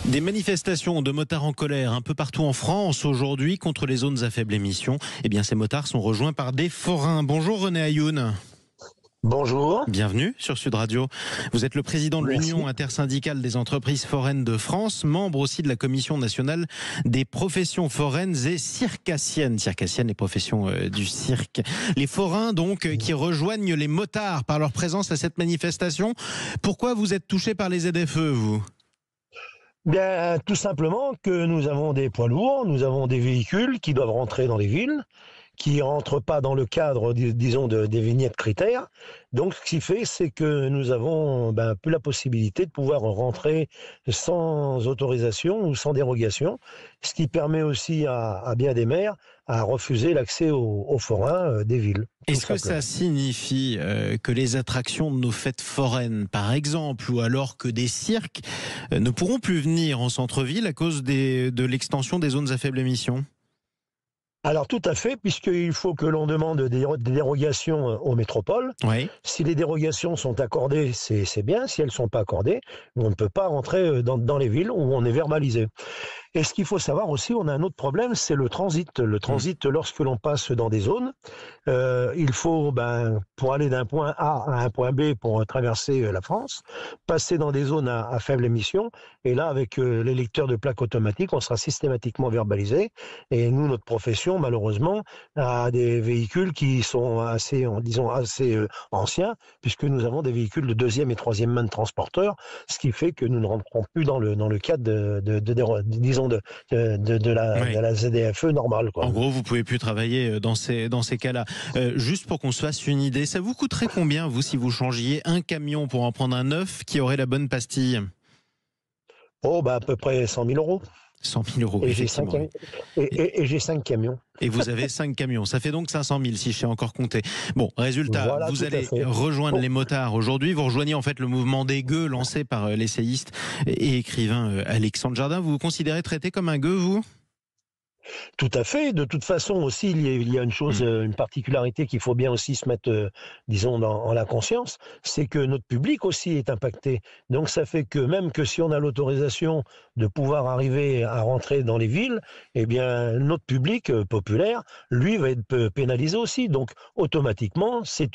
Des manifestations de motards en colère un peu partout en France aujourd'hui contre les zones à faible émission. Eh bien, ces motards sont rejoints par des forains. Bonjour René Ayoun. Bonjour. Bienvenue sur Sud Radio. Vous êtes le président de Merci. l'Union intersyndicale des entreprises foraines de France, membre aussi de la Commission nationale des professions foraines et circassiennes. Circassiennes, les professions du cirque. Les forains, donc, qui rejoignent les motards par leur présence à cette manifestation. Pourquoi vous êtes touché par les ZFE, vous ? Bien, tout simplement que nous avons des poids lourds, nous avons des véhicules qui doivent rentrer dans les villes, qui ne rentrent pas dans le cadre, disons, des vignettes critères. Donc, ce qui fait, c'est que nous avons plus la possibilité de pouvoir rentrer sans autorisation ou sans dérogation, ce qui permet aussi à bien des maires à refuser l'accès aux forains des villes. Est-ce que ça signifie que les attractions de nos fêtes foraines, par exemple, ou alors que des cirques ne pourront plus venir en centre-ville à cause de l'extension des zones à faible émission ? Alors tout à fait, puisqu'il faut que l'on demande des dérogations aux métropoles. Oui. Si les dérogations sont accordées, c'est bien. Si elles ne sont pas accordées, on ne peut pas rentrer dans les villes où on est verbalisé. Et ce qu'il faut savoir aussi, on a un autre problème, c'est le transit. Le transit, lorsque l'on passe dans des zones, il faut, pour aller d'un point A à un point B pour traverser la France, passer dans des zones à faible émission. Et là, avec les lecteurs de plaques automatiques, on sera systématiquement verbalisé. Et nous, notre profession, malheureusement, a des véhicules qui sont assez anciens, puisque nous avons des véhicules de deuxième et troisième main de transporteurs, ce qui fait que nous ne rentrons plus dans le cadre de la ZFE normale, quoi. En gros, vous pouvez plus travailler dans ces cas-là. Juste pour qu'on se fasse une idée, ça vous coûterait combien, vous, si vous changiez un camion pour en prendre un neuf qui aurait la bonne pastille ? À peu près 100 000 euros. 100 000 euros, effectivement. J'ai 5 camions. Et vous avez 5 camions. Ça fait donc 500 000 si je sais encore compter. Bon, résultat, voilà, vous allez rejoindre les motards aujourd'hui. Vous rejoignez en fait le mouvement des gueux lancé par l'essayiste et écrivain Alexandre Jardin. Vous vous considérez traité comme un gueux, vous ? Tout à fait. De toute façon aussi, il y a une chose, une particularité qu'il faut bien aussi se mettre, dans la conscience, c'est que notre public aussi est impacté. Donc ça fait que même que si on a l'autorisation de pouvoir arriver à rentrer dans les villes, eh bien notre public populaire, lui, va être pénalisé aussi. Donc automatiquement, c'est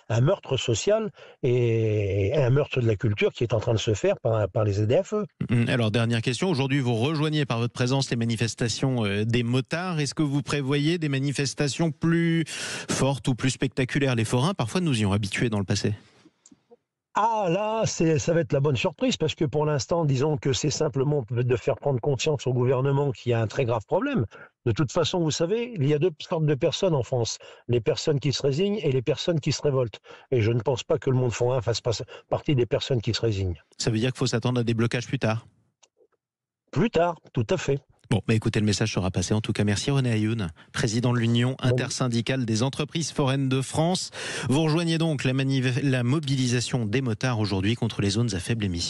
un meurtre social et un meurtre de la culture qui est en train de se faire par les ZFE. Alors dernière question, aujourd'hui vous rejoignez par votre présence les manifestations des motards. Est-ce que vous prévoyez des manifestations plus fortes ou plus spectaculaires ? Les forains, parfois, nous y ont habitués dans le passé. Ah là, ça va être la bonne surprise, parce que pour l'instant, disons que c'est simplement de faire prendre conscience au gouvernement qu'il y a un très grave problème. De toute façon, vous savez, il y a deux sortes de personnes en France, les personnes qui se résignent et les personnes qui se révoltent. Et je ne pense pas que le monde forain fasse partie des personnes qui se résignent. Ça veut dire qu'il faut s'attendre à des blocages plus tard ? Plus tard, tout à fait. Bon, écoutez, le message sera passé. En tout cas, merci René Ayoun, président de l'Union intersyndicale des entreprises foraines de France. Vous rejoignez donc la mobilisation des motards aujourd'hui contre les zones à faible émission.